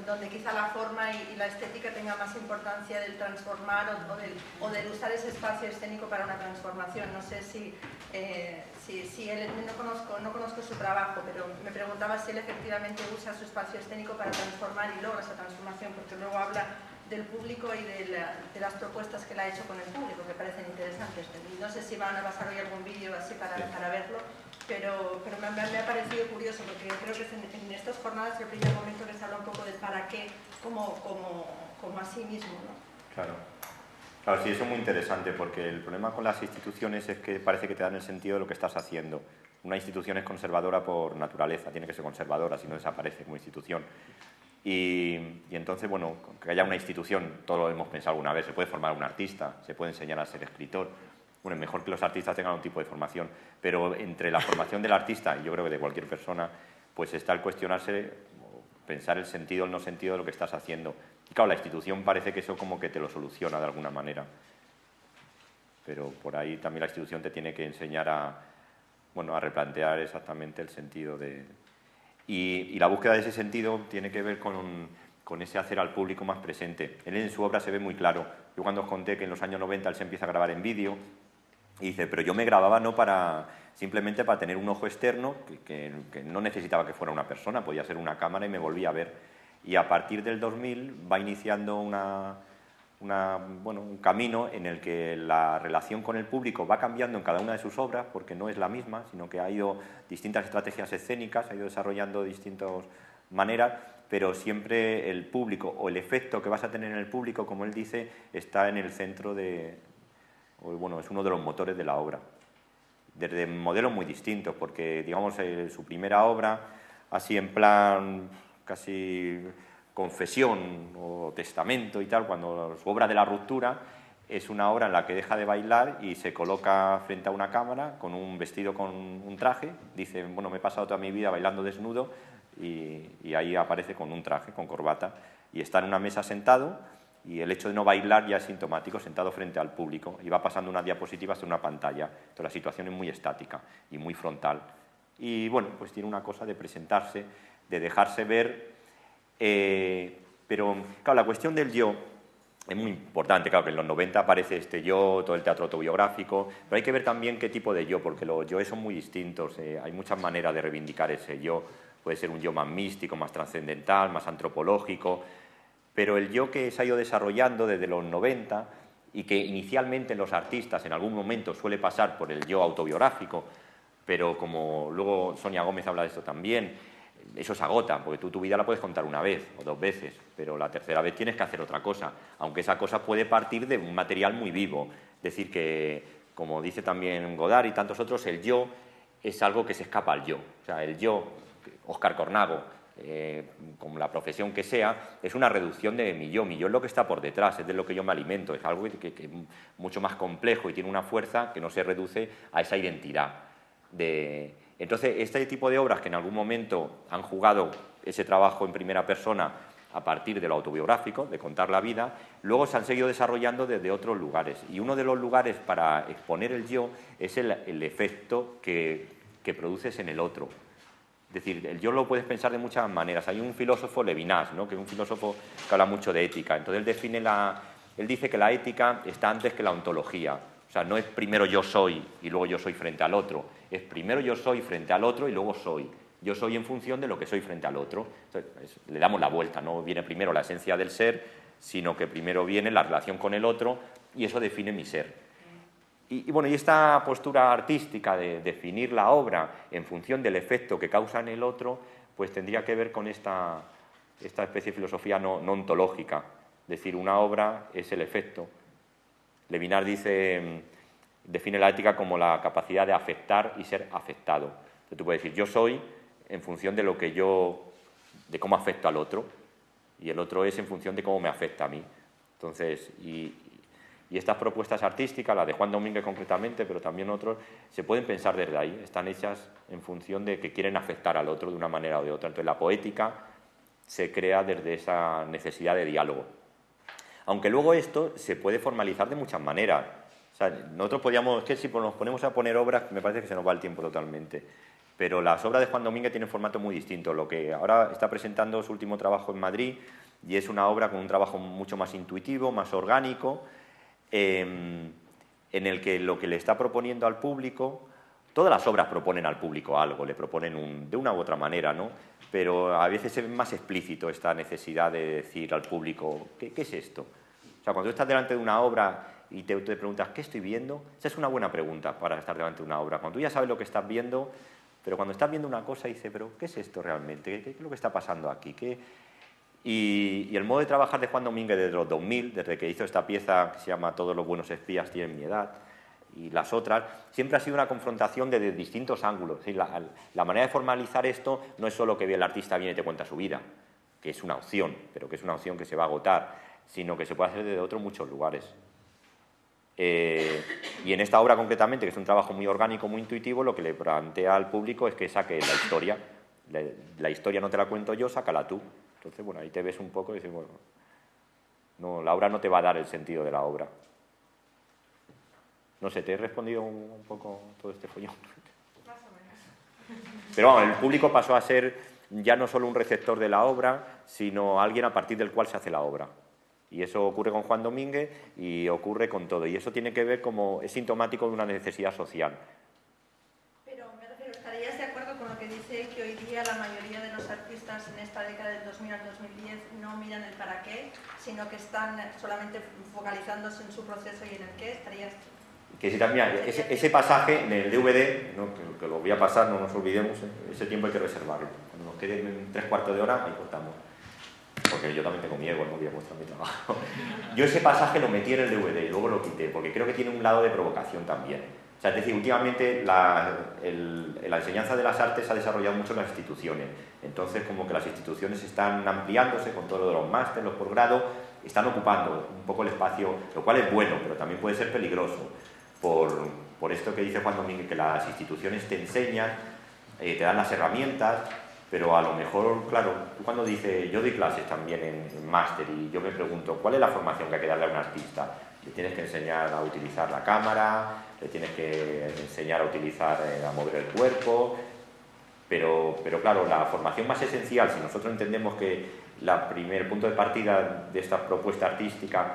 donde quizá la forma y la estética tenga más importancia del transformar o del usar ese espacio escénico para una transformación. No sé si él, no conozco su trabajo, pero me preguntaba si él efectivamente usa su espacio escénico para transformar y logra esa transformación, porque luego habla del público y de las propuestas que él ha hecho con el público, que parecen interesantes. No sé si van a pasar hoy algún vídeo así para verlo, pero me ha parecido curioso, porque creo que es en estas jornadas el primer momento que se habla un poco del para qué como a sí mismo, ¿no? Claro. Claro, sí, eso es muy interesante, porque el problema con las instituciones es que parece que te dan el sentido de lo que estás haciendo. Una institución es conservadora por naturaleza, tiene que ser conservadora, si no desaparece como institución. Y entonces, bueno, que haya una institución, todo lo hemos pensado alguna vez, se puede formar un artista, se puede enseñar a ser escritor. Bueno, es mejor que los artistas tengan un tipo de formación, pero entre la formación del artista, y yo creo que de cualquier persona, pues está el cuestionarse, pensar el sentido o el no sentido de lo que estás haciendo. Y claro, la institución parece que eso como que te lo soluciona de alguna manera. Pero por ahí también la institución te tiene que enseñar a replantear exactamente el sentido de... Y la búsqueda de ese sentido tiene que ver con ese hacer al público más presente. Él en su obra se ve muy claro. Yo cuando os conté que en los años 90 él se empieza a grabar en vídeo, y dice, pero yo me grababa no simplemente para tener un ojo externo, que no necesitaba que fuera una persona, podía ser una cámara y me volvía a ver. Y a partir del 2000 va iniciando un camino en el que la relación con el público va cambiando en cada una de sus obras, porque no es la misma, sino que ha ido distintas estrategias escénicas, ha ido desarrollando distintas maneras, pero siempre el público o el efecto que vas a tener en el público, como él dice, está en el centro es uno de los motores de la obra. Desde modelos muy distintos, porque, digamos, su primera obra, así en plan casi confesión o testamento y tal, cuando su obra de la ruptura es una obra en la que deja de bailar y se coloca frente a una cámara con un vestido con un traje, dice, bueno, me he pasado toda mi vida bailando desnudo, y ahí aparece con un traje, con corbata, y está en una mesa sentado, y el hecho de no bailar ya es sintomático, sentado frente al público, y va pasando una diapositiva hasta una pantalla. Entonces la situación es muy estática y muy frontal. Y bueno, pues tiene una cosa de presentarse, de dejarse ver, pero claro, la cuestión del yo es muy importante. Claro que en los 90 aparece este yo, todo el teatro autobiográfico, pero hay que ver también qué tipo de yo, porque los yoes son muy distintos, hay muchas maneras de reivindicar ese yo. Puede ser un yo más místico, más trascendental, más antropológico, pero el yo que se ha ido desarrollando desde los 90 y que inicialmente en los artistas en algún momento suele pasar por el yo autobiográfico, pero como luego Sonia Gómez habla de esto también, eso se agota, porque tú tu vida la puedes contar una vez o dos veces, pero la tercera vez tienes que hacer otra cosa, aunque esa cosa puede partir de un material muy vivo. Es decir, que, como dice también Godard y tantos otros, el yo es algo que se escapa al yo. O sea, el yo, Óscar Cornago, como la profesión que sea, es una reducción de mi yo es lo que está por detrás, es de lo que yo me alimento, es algo que es mucho más complejo y tiene una fuerza que no se reduce a esa identidad. Entonces, este tipo de obras que en algún momento han jugado ese trabajo en primera persona a partir de lo autobiográfico, de contar la vida, luego se han seguido desarrollando desde otros lugares. Y uno de los lugares para exponer el yo es el efecto que produces en el otro. Es decir, el yo lo puedes pensar de muchas maneras. Hay un filósofo, Levinas, ¿no?, que es un filósofo que habla mucho de ética. Entonces él dice que la ética está antes que la ontología. O sea, no es primero yo soy y luego yo soy frente al otro. Es primero yo soy frente al otro y luego soy. Yo soy en función de lo que soy frente al otro. Entonces, le damos la vuelta, no viene primero la esencia del ser, sino que primero viene la relación con el otro y eso define mi ser. Y bueno, y esta postura artística de definir la obra en función del efecto que causa en el otro, pues tendría que ver con esta especie de filosofía no ontológica. Es decir, una obra es el efecto. Levinas define la ética como la capacidad de afectar y ser afectado. Entonces tú puedes decir, yo soy en función de de cómo afecto al otro, y el otro es en función de cómo me afecta a mí. Entonces, y estas propuestas artísticas, la de Juan Domínguez concretamente, pero también otros, se pueden pensar desde ahí, están hechas en función de que quieren afectar al otro de una manera o de otra. Entonces la poética se crea desde esa necesidad de diálogo. Aunque luego esto se puede formalizar de muchas maneras. O sea, nosotros podríamos, es que si nos ponemos a poner obras, me parece que se nos va el tiempo totalmente. Pero las obras de Juan Domínguez tienen un formato muy distinto. Lo que ahora está presentando su último trabajo en Madrid, y es una obra con un trabajo mucho más intuitivo, más orgánico, en el que lo que le está proponiendo al público, todas las obras proponen al público algo, le proponen de una u otra manera, ¿no? Pero a veces es más explícito esta necesidad de decir al público, ¿qué es esto? O sea, cuando tú estás delante de una obra y te preguntas, ¿qué estoy viendo? Esa es una buena pregunta para estar delante de una obra. Cuando tú ya sabes lo que estás viendo, pero cuando estás viendo una cosa dices, ¿pero qué es esto realmente? ¿Qué es lo que está pasando aquí? Y el modo de trabajar de Juan Domínguez desde los 2000, desde que hizo esta pieza que se llama Todos los buenos espías tienen mi edad, y las otras, siempre ha sido una confrontación desde distintos ángulos. ¿Sí? La manera de formalizar esto no es solo que el artista viene y te cuenta su vida, que es una opción, pero que es una opción que se va a agotar, sino que se puede hacer desde otros muchos lugares. Y en esta obra concretamente, que es un trabajo muy orgánico, muy intuitivo, lo que le plantea al público es que saque la historia. La historia no te la cuento yo, sácala tú. Entonces, bueno, ahí te ves un poco y dices, bueno, no, la obra no te va a dar el sentido de la obra. No sé, ¿te he respondido un poco todo este follón? Más o menos. Pero vamos, el público pasó a ser ya no solo un receptor de la obra, sino alguien a partir del cual se hace la obra. Y eso ocurre con Juan Domínguez y ocurre con todo. Y eso tiene que ver como es sintomático de una necesidad social. Pero me refiero, ¿estarías de acuerdo con lo que dice que hoy día la mayoría de los artistas en esta década del 2000 al 2010 no miran el para qué, sino que están solamente focalizándose en su proceso y en el qué? ¿Estarías...? Que si también, ese pasaje en el DVD, ¿no? que lo voy a pasar, no nos olvidemos, ese tiempo hay que reservarlo. Cuando nos queden 3/4 de hora, ahí cortamos. Porque yo también tengo miedo, no voy a mostrar mi trabajo. Yo ese pasaje lo metí en el DVD y luego lo quité, porque creo que tiene un lado de provocación también. O sea, es decir, últimamente la enseñanza de las artes se ha desarrollado mucho en las instituciones. Entonces, como que las instituciones están ampliándose con todo lo de los másteres, los posgrados, están ocupando un poco el espacio, lo cual es bueno, pero también puede ser peligroso. Por esto que dice Juan Domínguez, que las instituciones te enseñan, te dan las herramientas, pero a lo mejor, claro, tú cuando dices, yo doy clases también en máster y yo me pregunto, ¿cuál es la formación que hay que darle a un artista? Le tienes que enseñar a utilizar la cámara, le tienes que enseñar a utilizar, a mover el cuerpo, pero claro, la formación más esencial, si nosotros entendemos que el primer punto de partida de esta propuesta artística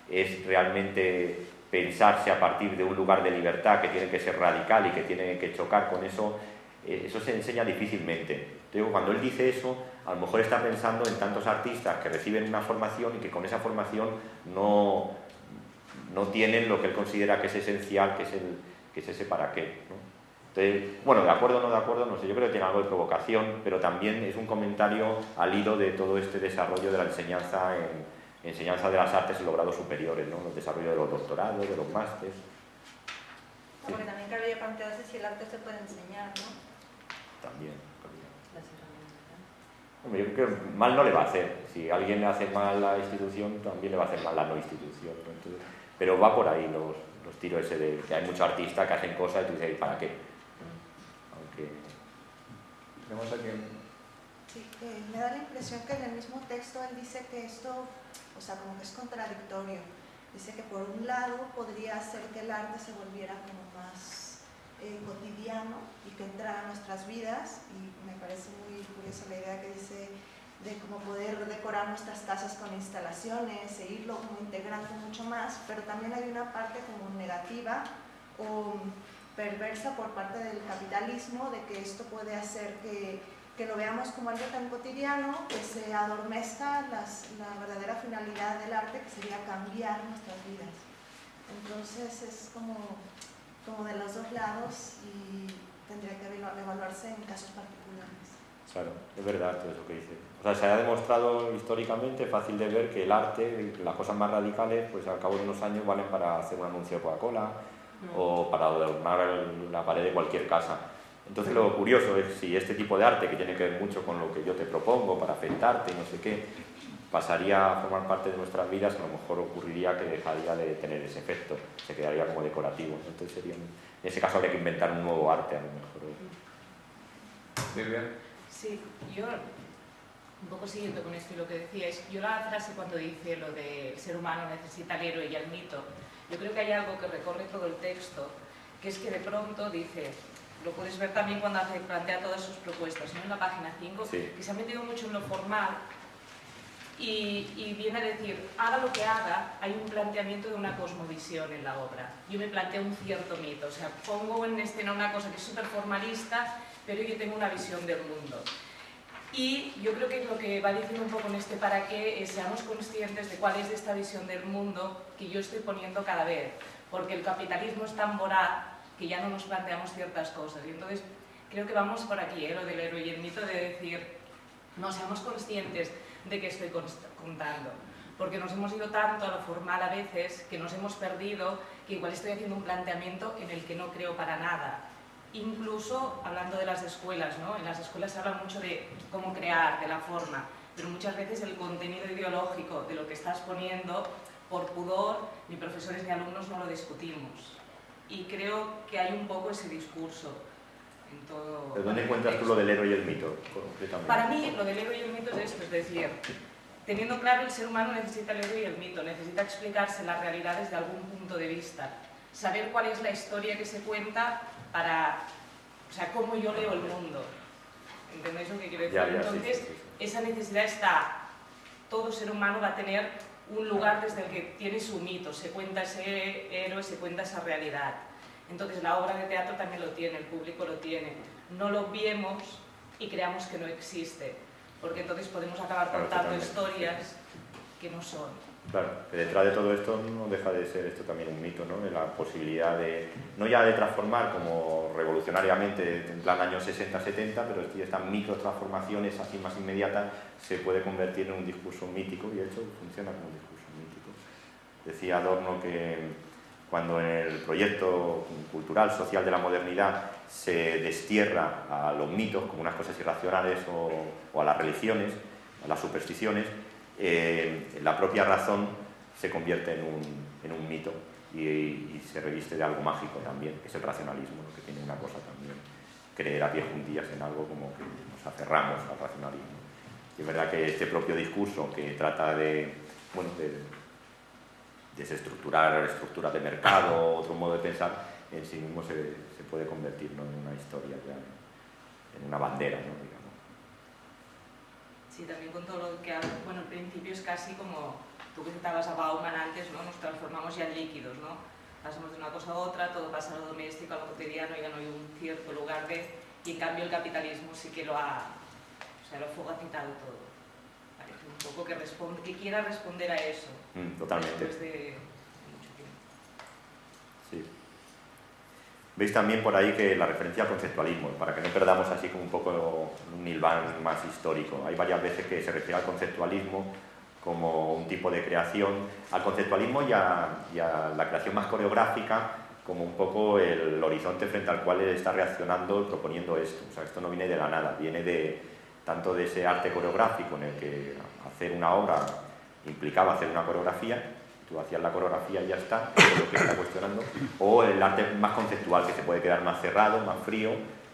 es realmente pensarse a partir de un lugar de libertad que tiene que ser radical y que tiene que chocar con eso, eso se enseña difícilmente. Entonces, cuando él dice eso, a lo mejor está pensando en tantos artistas que reciben una formación y que con esa formación no tienen lo que él considera que es esencial, que es ese para qué, ¿no? Entonces, bueno, de acuerdo o no de acuerdo, no sé, yo creo que tiene algo de provocación, pero también es un comentario al hilo de todo este desarrollo de la enseñanza de las artes en los grados superiores, ¿no? El desarrollo de los doctorados, de los másteres. Porque también cabría plantearse si el arte se puede enseñar, ¿no? También. Hombre, yo creo que mal no le va a hacer. Si alguien le hace mal a la institución, también le va a hacer mal la no institución, ¿no? Entonces, pero va por ahí los tiros ese de que hay muchos artistas que hacen cosas y tú dices, ¿y para qué? Aunque... ¿Tenemos aquí? Sí, me da la impresión que en el mismo texto él dice que esto, o sea, como que es contradictorio. Dice que por un lado podría hacer que el arte se volviera como más cotidiano y que entrara a nuestras vidas, y me parece muy curiosa la idea que dice de cómo poder decorar nuestras casas con instalaciones e irlo como integrando mucho más, pero también hay una parte como negativa o perversa por parte del capitalismo de que esto puede hacer que lo veamos como algo tan cotidiano que se adormezca la verdadera finalidad del arte, que sería cambiar nuestras vidas. Entonces es como de los dos lados y tendría que evaluarse en casos particulares. Claro, es verdad todo eso que dice. O sea, se ha demostrado históricamente, fácil de ver, que el arte, las cosas más radicales, pues al cabo de unos años valen para hacer un anuncio de Coca-Cola o para adornar la pared de cualquier casa. Entonces lo curioso es si este tipo de arte, que tiene que ver mucho con lo que yo te propongo para afectarte y no sé qué, pasaría a formar parte de nuestras vidas, a lo mejor ocurriría que dejaría de tener ese efecto, se quedaría como decorativo. Entonces en ese caso habría que inventar un nuevo arte a lo mejor. Silvia. Sí, yo, un poco siguiendo con esto y lo que decíais, yo la frase cuando dice lo de el ser humano necesita al héroe y al mito, yo creo que hay algo que recorre todo el texto, que es que de pronto dice, lo puedes ver también cuando plantea todas sus propuestas, ¿no? En la página 5, sí, que se ha metido mucho en lo formal y viene a decir, haga lo que haga, hay un planteamiento de una cosmovisión en la obra. Yo me planteo un cierto mito, o sea, pongo en escena una cosa que es súper formalista, pero yo tengo una visión del mundo. Y yo creo que lo que va diciendo un poco en este para qué es seamos conscientes de cuál es esta visión del mundo que yo estoy poniendo cada vez, porque el capitalismo es tan voraz que ya no nos planteamos ciertas cosas. Y entonces creo que vamos por aquí, lo del héroe y el mito, de decir, no, seamos conscientes de qué estoy contando. Porque nos hemos ido tanto a lo formal a veces que nos hemos perdido, que igual estoy haciendo un planteamiento en el que no creo para nada. Incluso hablando de las escuelas, ¿no? En las escuelas se habla mucho de cómo crear, de la forma, pero muchas veces el contenido ideológico de lo que estás poniendo, por pudor, ni profesores ni alumnos no lo discutimos. Y creo que hay un poco ese discurso en todo. ¿De dónde encuentras tú lo del héroe y el mito, concretamente? Para mí, lo del héroe y el mito es esto, es decir, teniendo claro el ser humano necesita el héroe y el mito, necesita explicarse las realidades de algún punto de vista, saber cuál es la historia que se cuenta para, o sea, cómo yo leo el mundo. ¿Entendéis lo que quiero decir? Entonces, sí. esa necesidad está, todo ser humano va a tener un lugar desde el que tiene su mito, se cuenta ese héroe, se cuenta esa realidad. Entonces la obra de teatro también lo tiene, el público lo tiene. No lo viemos y creamos que no existe, porque entonces podemos acabar contando historias que no son. Claro, que detrás de todo esto no deja de ser esto también un mito, ¿no? De la posibilidad de, no ya de transformar como revolucionariamente en plan años 60-70, pero estas microtransformaciones así más inmediatas se puede convertir en un discurso mítico y de hecho funciona como un discurso mítico. Decía Adorno que cuando en el proyecto cultural, social de la modernidad se destierra a los mitos como unas cosas irracionales o a las religiones, a las supersticiones, la propia razón se convierte en un mito y se reviste de algo mágico también, que es el racionalismo, ¿no? Que tiene una cosa también, creer a pie juntillas en algo como que nos aferramos al racionalismo. Y es verdad que este propio discurso que trata de, bueno, de desestructurar estructuras de mercado, otro modo de pensar, en sí mismo se puede convertir, ¿no? En una historia, ya, en una bandera, ¿no? Digamos. Sí, también con todo lo que hablo, bueno, al principio es casi como, tú que citabas a Bauman antes, ¿no? Nos transformamos ya en líquidos, ¿no? Pasamos de una cosa a otra, todo pasa a lo doméstico, a lo cotidiano, ya no hay un cierto lugar de... Y en cambio el capitalismo sí que lo ha fagocitado todo. Parece un poco que quiera responder a eso. Totalmente. Después de mucho tiempo. Sí. Veis también por ahí que la referencia al conceptualismo, para que no perdamos así como un poco un hilván más histórico. Hay varias veces que se refiere al conceptualismo como un tipo de creación, al conceptualismo y a la creación más coreográfica como un poco el horizonte frente al cual él está reaccionando y proponiendo esto. O sea, esto no viene de la nada, viene tanto de ese arte coreográfico en el que hacer una obra implicaba hacer una coreografía, tú hacías la coreografía y ya está, eso es lo que está cuestionando, o el arte más conceptual, que se puede quedar más cerrado, más frío,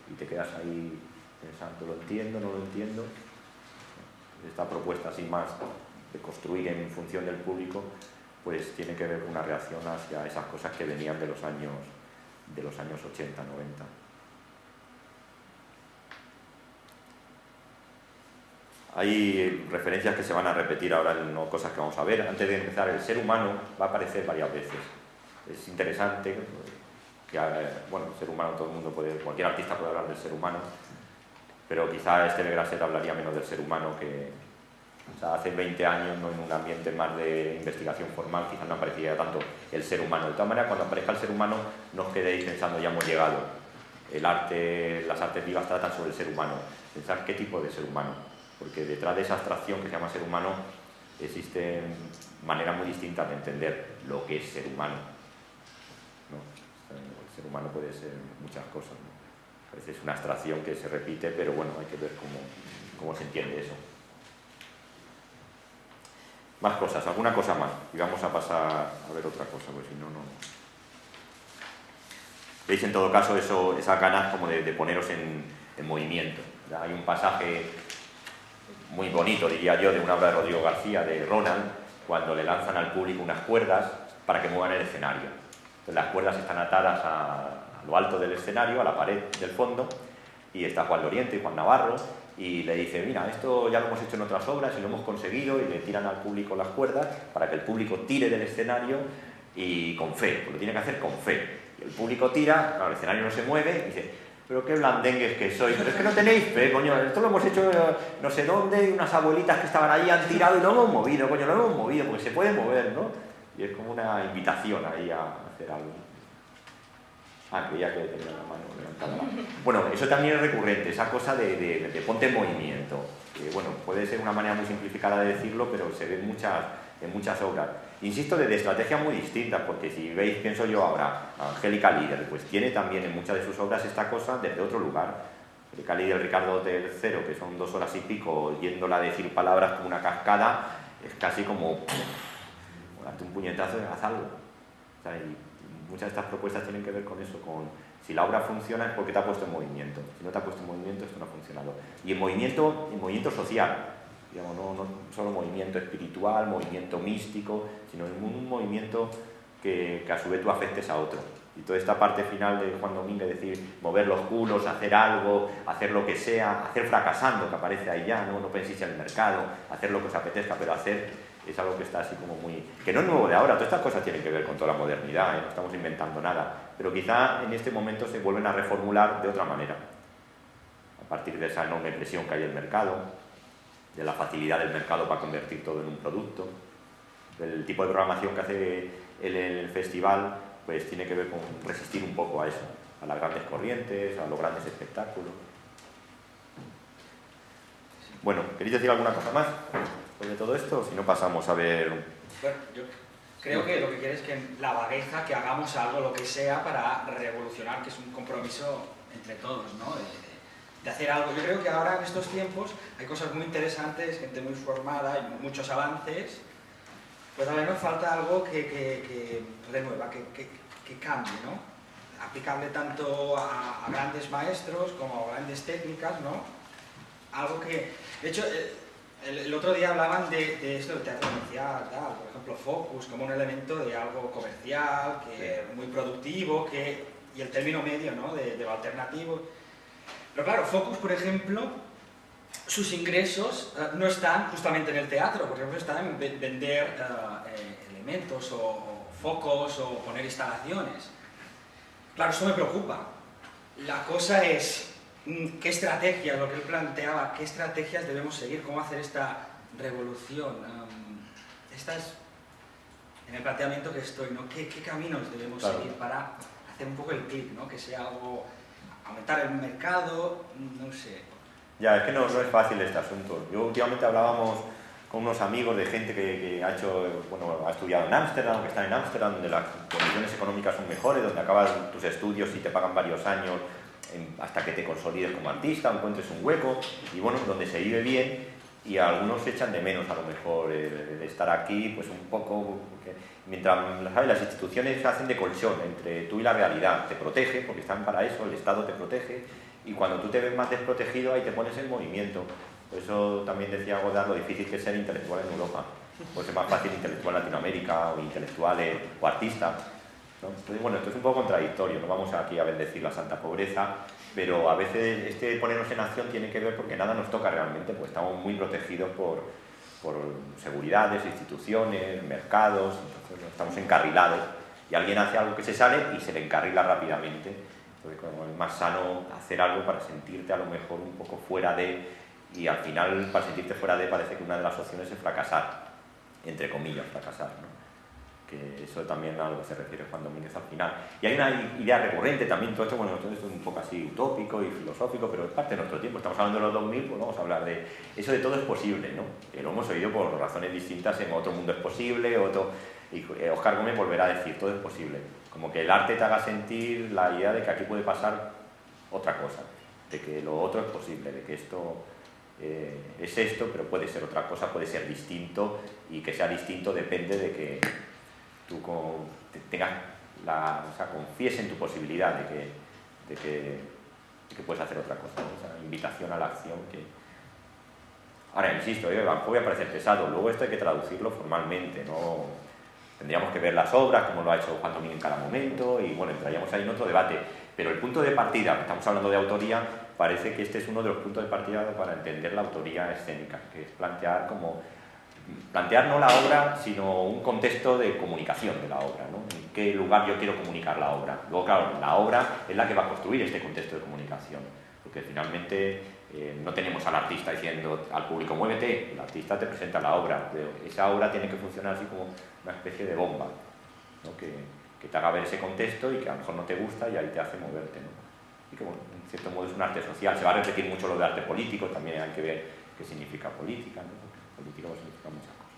y te quedas ahí pensando, ¿lo entiendo, no lo entiendo? Esta propuesta así más de construir en función del público, pues tiene que ver con una reacción hacia esas cosas que venían de los años 80, 90. Hay referencias que se van a repetir ahora en cosas que vamos a ver. Antes de empezar, el ser humano va a aparecer varias veces. Es interesante que, bueno, el ser humano, todo el mundo puede, cualquier artista puede hablar del ser humano, pero quizá Esteve Grasset hablaría menos del ser humano que, o sea, hace 20 años, ¿no? En un ambiente más de investigación formal, quizás no aparecería tanto el ser humano. De todas maneras, cuando aparezca el ser humano, no os quedéis pensando ya hemos llegado. El arte, las artes vivas tratan sobre el ser humano. Pensad qué tipo de ser humano. Porque detrás de esa abstracción que se llama ser humano existen maneras muy distintas de entender lo que es ser humano, ¿no? El ser humano puede ser muchas cosas, ¿no? A veces es una abstracción que se repite, pero bueno, hay que ver cómo se entiende eso. Más cosas, alguna cosa más. Y vamos a pasar a ver otra cosa, porque si no, no... Veis en todo caso esas ganas como de poneros en movimiento. ¿Ya? Hay un pasaje muy bonito, diría yo, de una obra de Rodrigo García, de Ronald, cuando le lanzan al público unas cuerdas para que muevan el escenario. Entonces, las cuerdas están atadas a lo alto del escenario, a la pared del fondo, y está Juan Loriente y Juan Navarro, y le dice, mira, esto ya lo hemos hecho en otras obras y lo hemos conseguido, y le tiran al público las cuerdas para que el público tire del escenario y con fe, pues lo tiene que hacer con fe. Y el público tira, claro, el escenario no se mueve, y dice, pero qué blandengues que sois, pero es que no tenéis fe, coño, esto lo hemos hecho no sé dónde, y unas abuelitas que estaban allí han tirado y lo hemos movido, coño, lo hemos movido, porque se puede mover, ¿no? Y es como una invitación ahí a hacer algo. Ah, creía que tenía la mano levantada. Bueno, eso también es recurrente, esa cosa de ponte en movimiento. que, bueno, puede ser una manera muy simplificada de decirlo, pero se ve en muchas obras. Insisto, de estrategias muy distintas, porque si veis, pienso yo ahora, Angélica Lidl, pues tiene también en muchas de sus obras esta cosa desde otro lugar. Angélica Lidl, Ricardo III, que son 2 horas y pico, oyéndola decir palabras como una cascada, es casi como, darte un puñetazo y haz algo. O sea, y muchas de estas propuestas tienen que ver con eso, con si la obra funciona es porque te ha puesto en movimiento. Si no te ha puesto en movimiento, esto no ha funcionado. Y en movimiento social, digamos, no solo movimiento espiritual, movimiento místico, sino en un movimiento que a su vez tú afectes a otro. Y toda esta parte final de Juan Domínguez, decir, mover los culos, hacer algo, hacer lo que sea, hacer fracasando, que aparece ahí ya, no penséis en el mercado, hacer lo que os apetezca, pero hacer es algo que está así como muy... que no es nuevo de ahora, todas estas cosas tienen que ver con toda la modernidad, no estamos inventando nada, pero quizá en este momento se vuelven a reformular de otra manera, a partir de esa enorme presión que hay en el mercado, de la facilidad del mercado para convertir todo en un producto, del tipo de programación que hace el festival, pues tiene que ver con resistir un poco a eso, a las grandes corrientes, a los grandes espectáculos. Bueno, ¿queréis decir alguna cosa más sobre todo esto? Si no, pasamos a ver... Bueno, yo creo que lo que quiere es que la vagueza, que hagamos algo, lo que sea, para revolucionar, que es un compromiso entre todos, ¿no? De hacer algo. Yo creo que ahora, en estos tiempos, hay cosas muy interesantes, gente muy formada, hay muchos avances, pues a mí nos falta algo que renueva, que cambie, ¿no? Aplicable tanto a grandes maestros como a grandes técnicas, ¿no? Algo que... De hecho, el otro día hablaban de esto del teatro comercial, tal, por ejemplo, Focus, como un elemento de algo comercial, que muy productivo, y el término medio, ¿no? de lo alternativo. Pero claro, Focus, por ejemplo, sus ingresos no están justamente en el teatro, por ejemplo, están en vender elementos o focos o poner instalaciones. Claro, eso me preocupa. La cosa es, ¿qué estrategias, lo que él planteaba, qué estrategias debemos seguir? ¿Cómo hacer esta revolución? Esta es en el planteamiento que estoy, ¿no? ¿Qué caminos debemos seguir para hacer un poco el clic, ¿no? Que sea algo, aumentar el mercado, no sé. Ya, es que no es fácil este asunto. Yo últimamente hablábamos con unos amigos de gente que ha hecho, bueno, ha estudiado en Ámsterdam, que está en Ámsterdam, donde las condiciones económicas son mejores, donde acabas tus estudios y te pagan varios años hasta que te consolides como artista, encuentres un hueco, y bueno, donde se vive bien, y algunos echan de menos a lo mejor el estar aquí, pues un poco, porque mientras, ¿sabes? Las instituciones hacen de colchón entre tú y la realidad, te protege, porque están para eso, el Estado te protege, y cuando tú te ves más desprotegido ahí te pones en movimiento. Por eso también decía Godard lo difícil que es ser intelectual en Europa, pues es más fácil intelectual en Latinoamérica, o intelectuales, o artistas, ¿no? Entonces, bueno, esto es un poco contradictorio, no vamos aquí a bendecir la santa pobreza, pero a veces este ponernos en acción tiene que ver porque nada nos toca realmente, pues estamos muy protegidos por seguridades, instituciones, mercados, entonces estamos encarrilados, y alguien hace algo que se sale y se le encarrila rápidamente. Entonces, como es más sano hacer algo para sentirte a lo mejor un poco fuera de, y al final para sentirte fuera de parece que una de las opciones es fracasar, entre comillas, fracasar, ¿no? Que eso también a lo que se refiere Juan Domínguez al final. Y hay una idea recurrente también, todo esto, bueno, todo esto es un poco así utópico y filosófico, pero es parte de nuestro tiempo. Estamos hablando de los 2000, pues vamos a hablar de eso, de todo es posible, ¿no? Que lo hemos oído por razones distintas, en Otro mundo es posible, y Oscar Gómez volverá a decir, todo es posible. Como que el arte te haga sentir la idea de que aquí puede pasar otra cosa, de que lo otro es posible, de que esto es esto, pero puede ser otra cosa, puede ser distinto, y que sea distinto depende de que tú tengas confíes en tu posibilidad de que puedes hacer otra cosa, ¿no? Esa invitación a la acción que... Ahora, insisto, voy a parecer pesado, luego esto hay que traducirlo formalmente, ¿no? Tendríamos que ver las obras, como lo ha hecho Juan Domínguez en cada momento, y bueno, entraríamos ahí en otro debate, pero el punto de partida, estamos hablando de autoría, parece que este es uno de los puntos de partida para entender la autoría escénica, que es plantear no la obra, sino un contexto de comunicación de la obra, ¿no? En qué lugar yo quiero comunicar la obra. Luego, claro, la obra es la que va a construir este contexto de comunicación, porque finalmente no tenemos al artista diciendo al público muévete, el artista te presenta la obra, pero esa obra tiene que funcionar así como una especie de bomba, ¿no? que te haga ver ese contexto y que a lo mejor no te gusta y ahí te hace moverte, ¿no? Y que, bueno, en cierto modo es un arte social. Se va a repetir mucho lo de arte político, también hay que ver qué significa política, ¿no? Porque política pues, significa muchas cosas.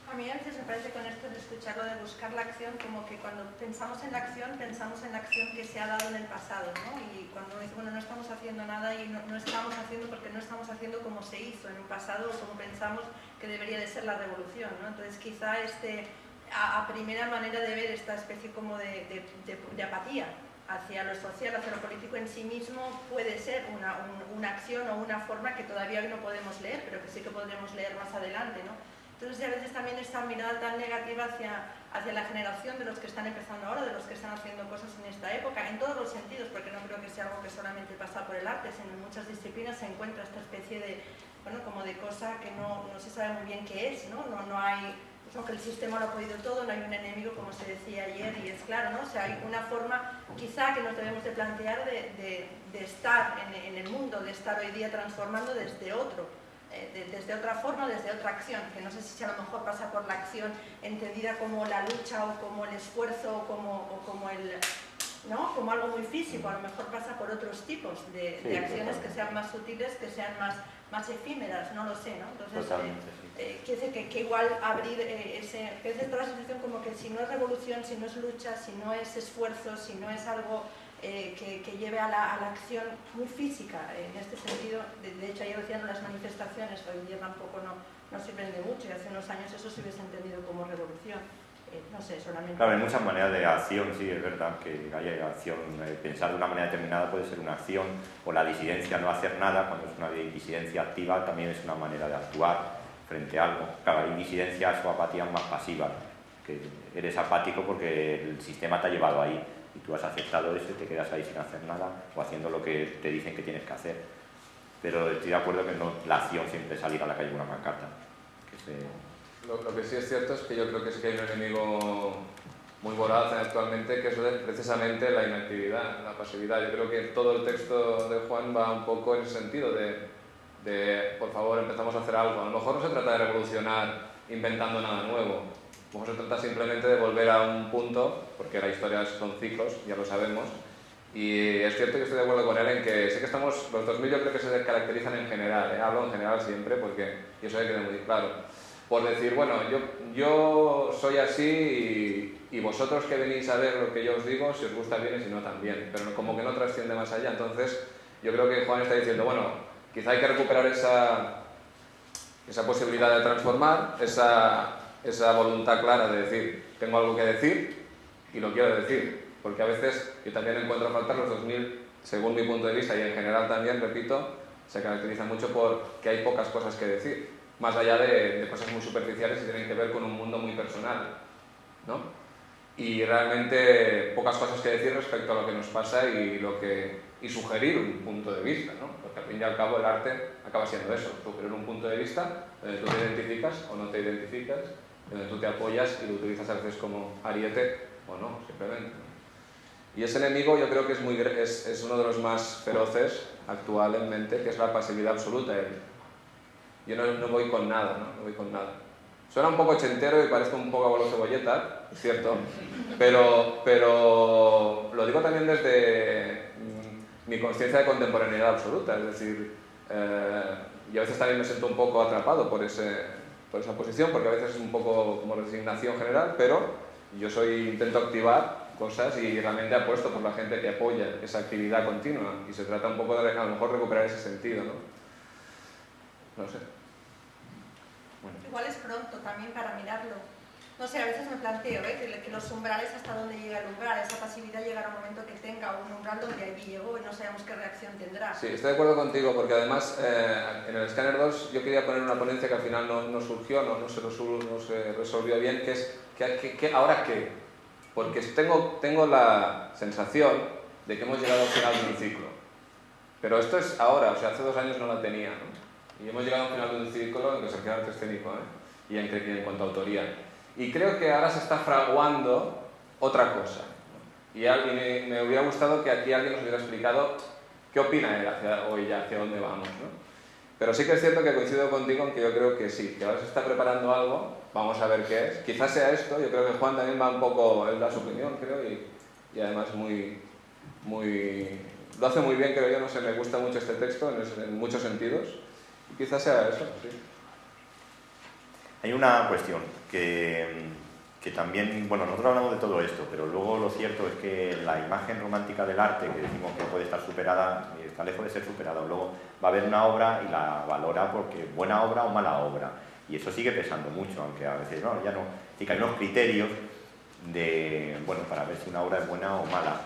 A mí a veces me parece con esto de escucharlo, de buscar la acción, como que cuando pensamos en la acción que se ha dado en el pasado, ¿no? Y cuando dice, bueno, no estamos haciendo nada y no estamos haciendo porque no estamos haciendo como se hizo en un pasado o como pensamos que debería de ser la revolución, ¿no? Entonces quizá a primera manera de ver esta especie como de apatía hacia lo social, hacia lo político en sí mismo puede ser una acción o una forma que todavía hoy no podemos leer, pero que sí que podremos leer más adelante, ¿no? Entonces, a veces también esta mirada tan negativa hacia la generación de los que están empezando ahora, de los que están haciendo cosas en esta época, en todos los sentidos, porque no creo que sea algo que solamente pasa por el arte, sino en muchas disciplinas se encuentra esta especie de, bueno, como de cosa que no se sabe muy bien qué es, ¿no? No hay, pues, que el sistema lo ha podido todo, no hay un enemigo, como se decía ayer, y es claro, ¿no? O sea, hay una forma, quizá, que nos debemos de plantear de estar en el mundo, de estar hoy día transformando desde desde otra forma, desde otra acción, que no sé si a lo mejor pasa por la acción entendida como la lucha o como el esfuerzo o como ¿no? Como algo muy físico, a lo mejor pasa por otros tipos de acciones que sean más sutiles, que sean más efímeras, no lo sé, ¿no? Entonces, quiere decir que igual abrir que es toda la sensación como que si no es revolución, si no es lucha, si no es esfuerzo, si no es algo que lleve a la acción muy física, en este sentido, de hecho ayer decían las manifestaciones, hoy en día tampoco no sirven de mucho, y hace unos años eso se hubiese entendido como revolución. No sé, solamente... Claro, hay muchas maneras de acción, sí, es verdad que haya acción. Pensar de una manera determinada puede ser una acción, o la disidencia, no hacer nada, cuando es una disidencia activa también es una manera de actuar frente a algo. Claro, hay disidencias o apatías más pasivas, que eres apático porque el sistema te ha llevado ahí y tú has aceptado eso y te quedas ahí sin hacer nada o haciendo lo que te dicen que tienes que hacer. Pero estoy de acuerdo que no, la acción siempre es salir a la calle con una pancarta. Lo que sí es cierto es que yo creo que sí que hay un enemigo muy voraz actualmente, que es precisamente la inactividad, la pasividad. Yo creo que todo el texto de Juan va un poco en el sentido de por favor, empezamos a hacer algo. A lo mejor no se trata de revolucionar inventando nada nuevo, a lo mejor se trata simplemente de volver a un punto, porque la historia son ciclos, ya lo sabemos, y es cierto que estoy de acuerdo con él en que sé que estamos, los 2000 yo creo que se caracterizan en general, hablo en general siempre porque yo sé que quede muy claro, por decir, bueno, yo soy así y vosotros que venís a ver lo que yo os digo, si os gusta bien y si no también, pero como que no trasciende más allá. Entonces yo creo que Juan está diciendo, bueno, quizá hay que recuperar esa posibilidad de transformar, esa voluntad clara de decir, tengo algo que decir y lo quiero decir, porque a veces yo también encuentro faltar los 2000, según mi punto de vista y en general también, repito, se caracteriza mucho por que hay pocas cosas que decir, más allá de cosas muy superficiales que tienen que ver con un mundo muy personal, ¿no? Y realmente pocas cosas que decir respecto a lo que nos pasa y sugerir un punto de vista, ¿no? Porque al fin y al cabo el arte acaba siendo eso, sugerir un punto de vista donde tú te identificas o no te identificas, donde tú te apoyas y lo utilizas a veces como ariete o no, simplemente. Y ese enemigo yo creo que es uno de los más feroces actualmente, que es la pasividad absoluta. Yo no voy con nada, ¿no? No voy con nada. Suena un poco ochentero y parece un poco abuelo cebolleta, es cierto, pero lo digo también desde mi conciencia de contemporaneidad absoluta, es decir, y a veces también me siento un poco atrapado por esa posición, porque a veces es un poco como resignación general, pero yo intento activar cosas y realmente apuesto por la gente que apoya esa actividad continua y se trata un poco de a lo mejor recuperar ese sentido, ¿no? No sé. Bueno. Igual es pronto también para mirarlo. No sé, a veces me planteo que los umbrales, hasta dónde llega el umbral, esa pasividad llegará un momento que tenga un umbral donde allí llegó y no sabemos qué reacción tendrá. Sí, estoy de acuerdo contigo, porque además en el Escáner 2 yo quería poner una ponencia que al final no surgió, no se resolvió bien, que es ¿ahora qué? Porque tengo la sensación de que hemos llegado al final de un ciclo. Pero esto es ahora, o sea, hace 2 años no la tenía, ¿no? Y hemos llegado al final de un ciclo en que se queda arte escénico, y en cuanto a autoría. Y creo que ahora se está fraguando otra cosa. Y me hubiera gustado que aquí alguien nos hubiera explicado qué opina él hacia dónde vamos, ¿no? Pero sí que es cierto que coincido contigo en que yo creo que sí, que ahora se está preparando algo, vamos a ver qué es. Quizás sea esto, yo creo que Juan también va un poco, él da su opinión, creo, y además lo hace muy bien, creo yo, no sé, me gusta mucho este texto en muchos sentidos. Quizás sea eso, sí. Hay una cuestión que también, bueno, nosotros hablamos de todo esto, pero luego lo cierto es que la imagen romántica del arte, que decimos que puede estar superada, está lejos de ser superada. Luego va a haber una obra y la valora porque buena obra o mala obra. Y eso sigue pesando mucho, aunque a veces no, ya no. Sí que hay unos criterios de, bueno, para ver si una obra es buena o mala.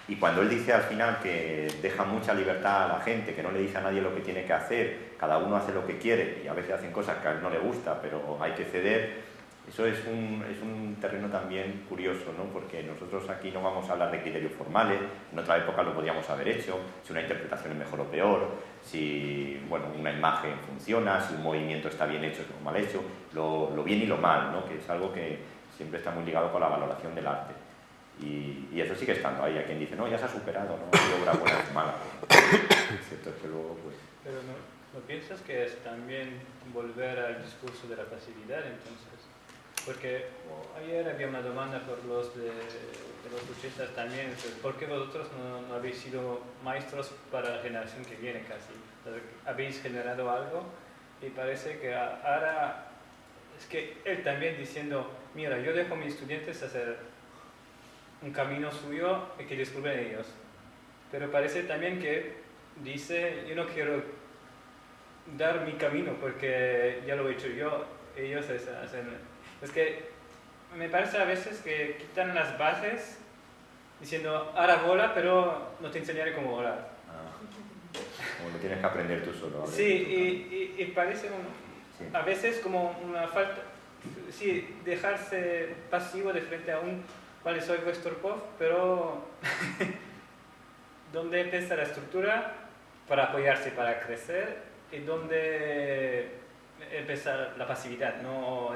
Y cuando él dice al final que deja mucha libertad a la gente, que no le dice a nadie lo que tiene que hacer, cada uno hace lo que quiere y a veces hacen cosas que a él no le gusta, pero hay que ceder, eso es un terreno también curioso, ¿no? Porque nosotros aquí no vamos a hablar de criterios formales, en otra época lo podríamos haber hecho, si una interpretación es mejor o peor, si, bueno, una imagen funciona, si un movimiento está bien hecho o mal hecho, lo bien y lo mal, ¿no? Que es algo que siempre está muy ligado con la valoración del arte. Y eso sigue estando ahí. Hay quien dice, no, ya se ha superado, no hay obra buena o mala. Excepto que luego, pues... Pero ¿no piensas que es también volver al discurso de la pasividad, entonces? Porque ayer había una demanda por los de los luchistas también, ¿por qué vosotros no habéis sido maestros para la generación que viene casi? ¿Habéis generado algo? Y parece que ahora, es que él también diciendo, mira, yo dejo a mis estudiantes hacer un camino suyo y que descubren ellos. Pero parece también que dice, yo no quiero dar mi camino porque ya lo he hecho yo, ellos hacen... Es que me parece a veces que quitan las bases diciendo, ahora vola, pero no te enseñaré cómo volar. Como lo tienes que aprender tú solo. Sí, y parece sí. A veces como una falta, sí, dejarse pasivo de frente a un, vale, soy vuestro prof, pero ¿dónde empieza la estructura para apoyarse, para crecer? Y ¿dónde empezar la pasividad, ¿no?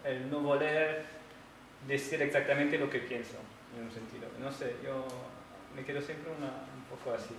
El no voler decir exactamente lo que pienso, en un sentido. No sé, yo me quedo siempre un poco así.